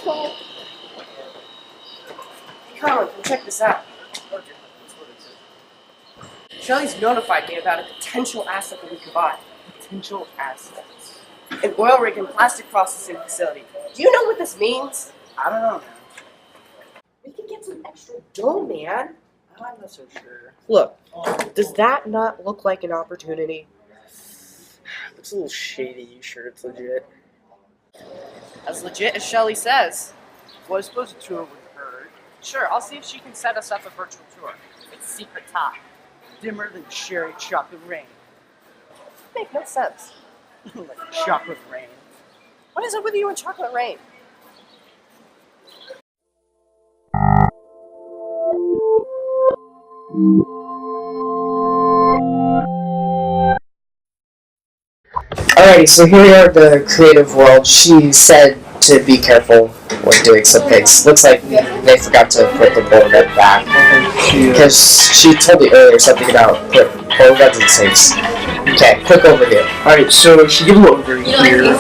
Colin, check this out. Shelly's notified me about a potential asset that we could buy. Potential assets. An oil rig and plastic processing facility. Do you know what this means? I don't know, man. We can get some extra dough, man. I'm not so sure. Look, does that not look like an opportunity? Looks a little shady. You sure it's legit? As legit as Shelly says. Well, I suppose a tour would hurt. Sure, I'll see if she can set us up a virtual tour. It's secret time. Dimmer than cherry chocolate rain. Make no sense. Like chocolate rain. What is it with you and chocolate rain? Alrighty, so here we are at the creative world. She said to be careful when doing some things. Looks like they forgot to put the bullet gun back. Because she told me earlier something about put bullet guns in safes. Okay, quick overview. Alright, so she gave a little overview here.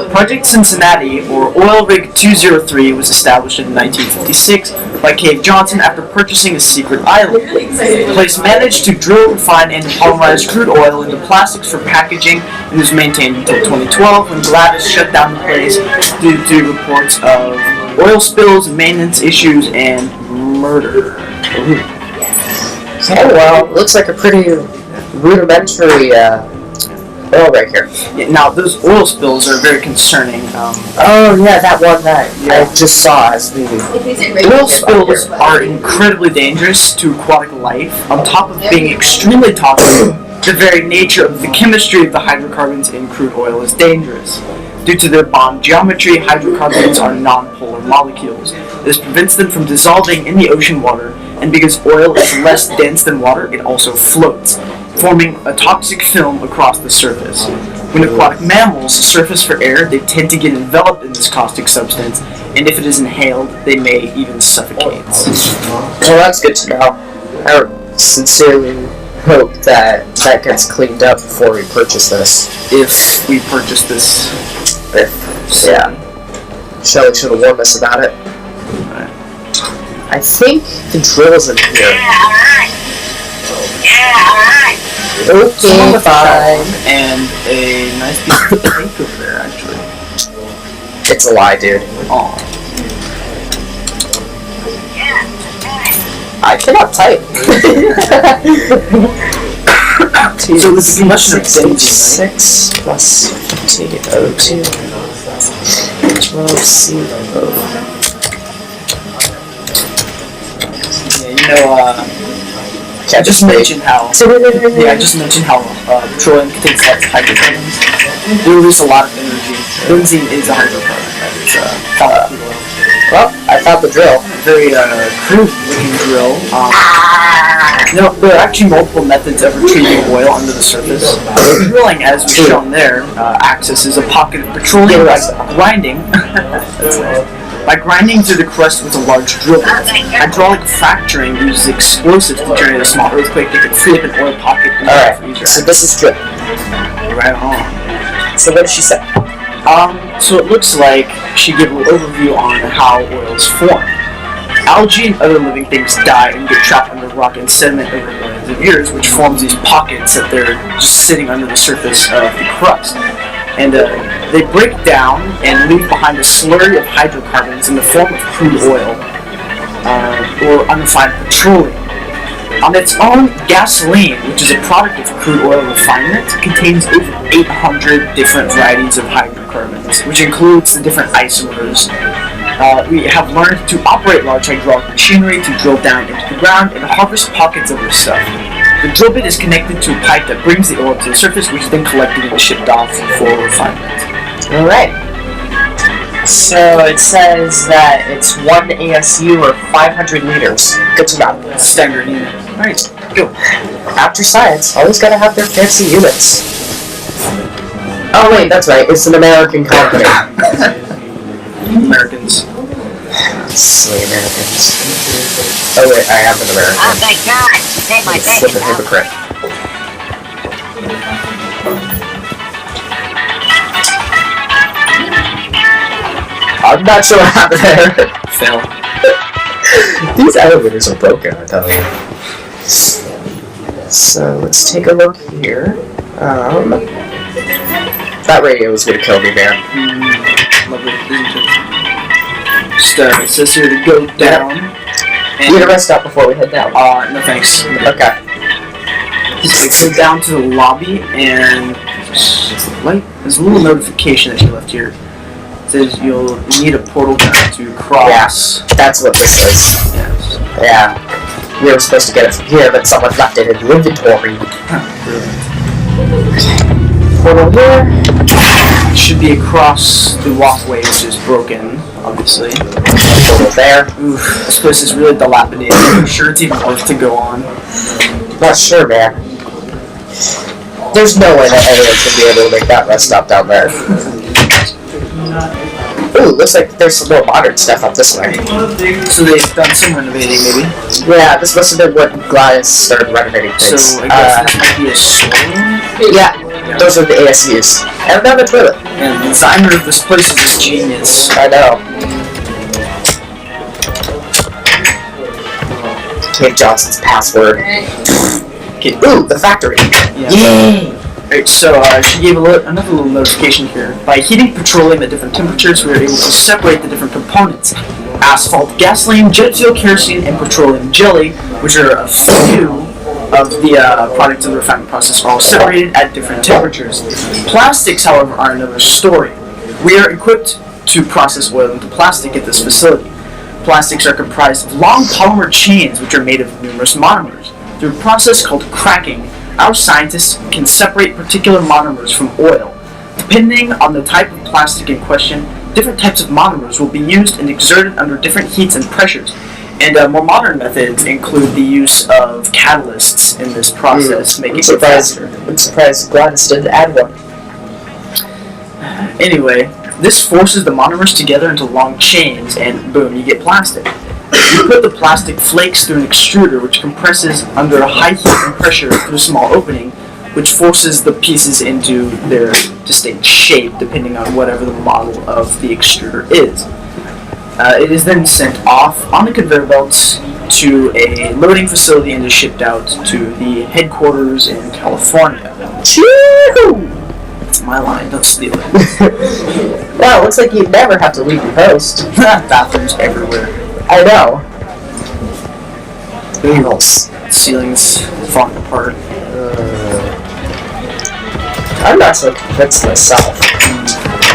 Project Cincinnati, or Oil Rig 203, was established in 1956 by Cave Johnson after purchasing a secret island. The place managed to drill, refine, and polymerize crude oil into plastics for packaging and was maintained until 2012 when Gladys shut down the place due to reports of oil spills, maintenance issues, and murder. Oh well, looks like a pretty rudimentary oil rig here. Yeah, now, those oil spills are very concerning. Oh yeah, that one that I just saw as the Oil spills are incredibly dangerous to aquatic life. On top of being extremely toxic, the very nature of the chemistry of the hydrocarbons in crude oil is dangerous. Due to their bond geometry, hydrocarbons are non-polar molecules. This prevents them from dissolving in the ocean water, and because oil is less dense than water, it also floats, forming a toxic film across the surface. When aquatic mammals surface for air, they tend to get enveloped in this caustic substance, and if it is inhaled, they may even suffocate. Well, that's good to know. I sincerely hope that that gets cleaned up before we purchase this. If we purchase this, yeah. Shelly should have warned us about it. Right. I think the drill's in here. Okay, fine. And a nice piece of cake over there, actually. It's a lie, dude. Oh. I cannot type. So this is a question of thinking, right? 6 plus 1502 12CO. Yeah, I just mentioned how petroleum contains lots of hydrocarbons. They release a lot of energy. Benzene is a hydrocarbon, right? It's called crude oil. Well, I found the drill. Very crude looking drill. There are actually multiple methods of retrieving oil under the surface. Drilling, as was shown there, accesses a pocket of petroleum by grinding. By grinding through the crust with a large drill bit. Hydraulic fracturing uses explosives to generate a small earthquake that can free up an oil pocket. Alright, so this is drill. Right on. So what did she say? So it looks like she gave an overview on how oil is formed. Algae and other living things die and get trapped under rock and sediment over millions of years, which forms these pockets that they're just sitting under the surface of the crust. And they break down and leave behind a slurry of hydrocarbons in the form of crude oil, or unrefined petroleum. On its own, gasoline, which is a product of crude oil refinement, contains over 800 different varieties of hydrocarbons, which includes the different isomers. We have learned to operate large hydraulic machinery to drill down into the ground and harvest pockets of this stuff. The drill bit is connected to a pipe that brings the oil to the surface, which is then collected and shipped off for refinement. Alright. So it says that it's 1 ASU or 500 liters. Good to know. Standard unit. Alright, go. After science, always gotta have their fancy units. Oh wait, that's right. It's an American company. Americans. Silly Americans. Oh wait, I am an American. Oh, thank God! You saved my bacon. Flippin' hypocrite. I'm not sure what happened there. Fail. These elevators are broken, I tell you. So let's take a look here. That radio is gonna kill me, man. Lovely, isn't it? Just, it says here to go down. You need to rest up before we head down. No thanks. Okay. So go down to the lobby and there's a little notification that you left here. It says you'll need a portal to cross. Yeah, that's what this is. Yes. Yeah. We were supposed to get it from here, but someone left it in the inventory. Brilliant. Portal here. It should be across the walkway, which is broken, obviously. Portal there. Oof, this place is really dilapidated. I'm sure it's even worth to go on. Not sure, man. There's no way that anyone's gonna be able to make that rest stop down there. Ooh, looks like there's some more modern stuff up this way. So they've done some renovating, maybe? Yeah, this must have been when Gladys started renovating things. So I guess this might be a storeroom? Yeah, those are the ASUs. And another toilet. And the designer of this place is just genius. I know. Kate Johnson's password. Okay. Ooh, the factory. Yeah. Yay! Alright, so she gave another little notification here. By heating petroleum at different temperatures, we are able to separate the different components. Asphalt, gasoline, jet fuel, kerosene, and petroleum jelly, which are a few of the products of the refining process, are all separated at different temperatures. Plastics, however, are another story. We are equipped to process oil into plastic at this facility. Plastics are comprised of long polymer chains, which are made of numerous monomers. Through a process called cracking, our scientists can separate particular monomers from oil. Depending on the type of plastic in question, different types of monomers will be used and exerted under different heats and pressures. And more modern methods include the use of catalysts in this process, making it faster. I'm surprised Gladys didn't add one. Anyway, this forces the monomers together into long chains, and boom, you get plastic. You put the plastic flakes through an extruder, which compresses under a high heat and pressure through a small opening, which forces the pieces into their distinct shape, depending on whatever the model of the extruder is. It is then sent off on the conveyor belts to a loading facility and is shipped out to the headquarters in California. Choo! That's my line, don't steal it. Wow, looks like you never have to leave your post. Bathrooms everywhere. I know. Beagles. Ceilings falling apart. I'm not so convinced myself.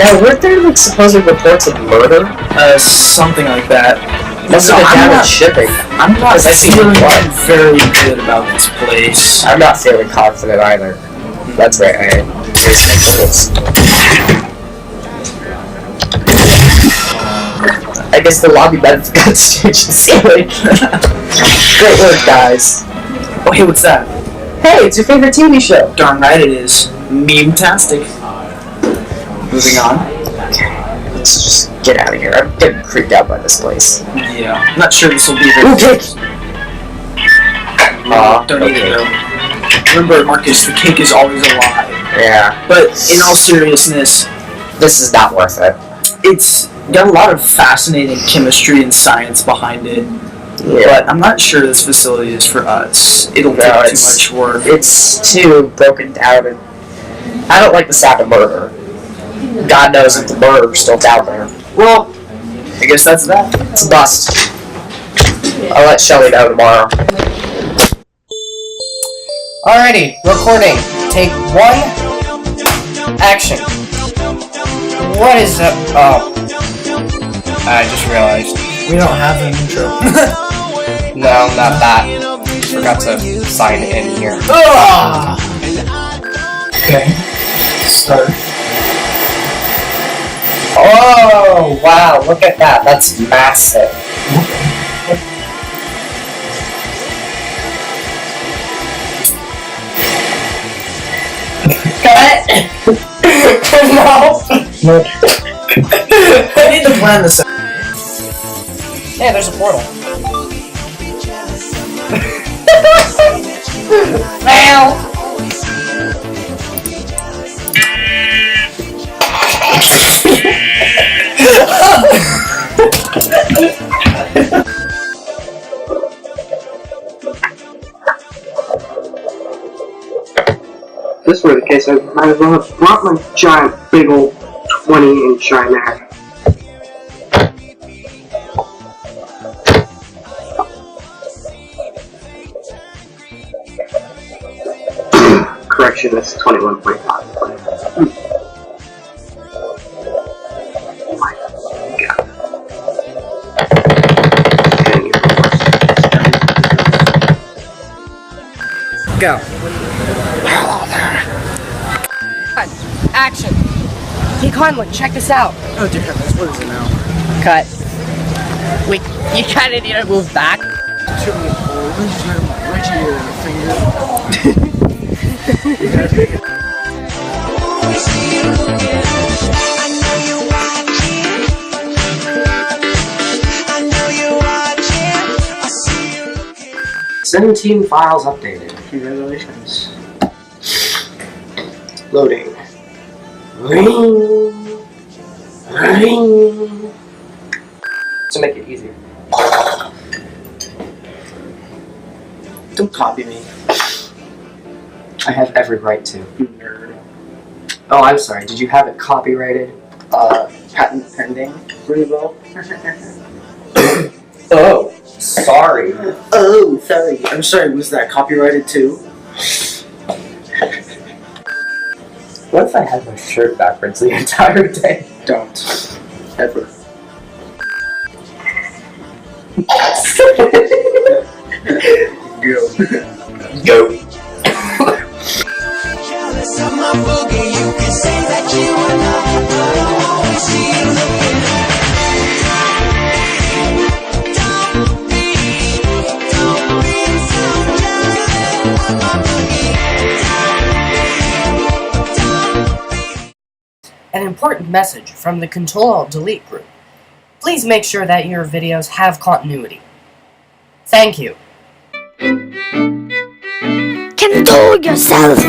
Now, weren't there like supposed reports of murder? Something like that. Must have been I'm down in not- shipping. I'm not Because I see feeling blood. very good about this place. I'm not feeling confident either. That's right, I raised my goals. I guess the lobby might have got staged ceiling. Great work, guys. Oh, hey, what's that? Hey, it's your favorite TV show. Darn right it is. Meme-tastic. Moving on. Let's just get out of here. I'm getting creeped out by this place. Yeah. I'm not sure this will be very Ooh, cake! Don't eat it, though. Remember, Marcus, the cake is always alive. Yeah. But in all seriousness, This is not worth it. it's got a lot of fascinating chemistry and science behind it. Yeah. But I'm not sure this facility is for us. It'll take too much work. It's too broken down, and I don't like the sound of murder. God knows if the murder's still down there. Well, I guess that's that. It's a bust. I'll let Shelly know tomorrow. Alrighty, recording. Take 1. Action. What is up? Oh. I just realized. We don't have an intro. No, not that. Forgot to sign in here. Okay. Start. Oh, wow, look at that. That's massive. Cut! No! I need to plan this out. Hey, there's a portal. Ow! Okay, so I might as well have brought my giant, big old 20-inch iMac. Correction, that's 21.5. Oh my god. Go. Action. Hey Conlon, check this out. Oh dear heavens, what is it now? Cut. Wait, you kinda need to move back. I know you're watching. 17 files updated. Congratulations. Loading. Ring. Ring. To make it easier. Don't copy me. I have every right to. You nerd. Oh, I'm sorry. Did you have it copyrighted? Patent pending. Really well. Oh, sorry. Oh, sorry. I'm sorry, was that copyrighted too? What if I had my shirt backwards the entire day? Don't. Ever. Go. Go! Jealous of my boogie, you can say that you are not. I always see you looking. Don't be so jealous of my boogie. An important message from the Control-Alt-Delete group. Please make sure that your videos have continuity. Thank you. Control yourself.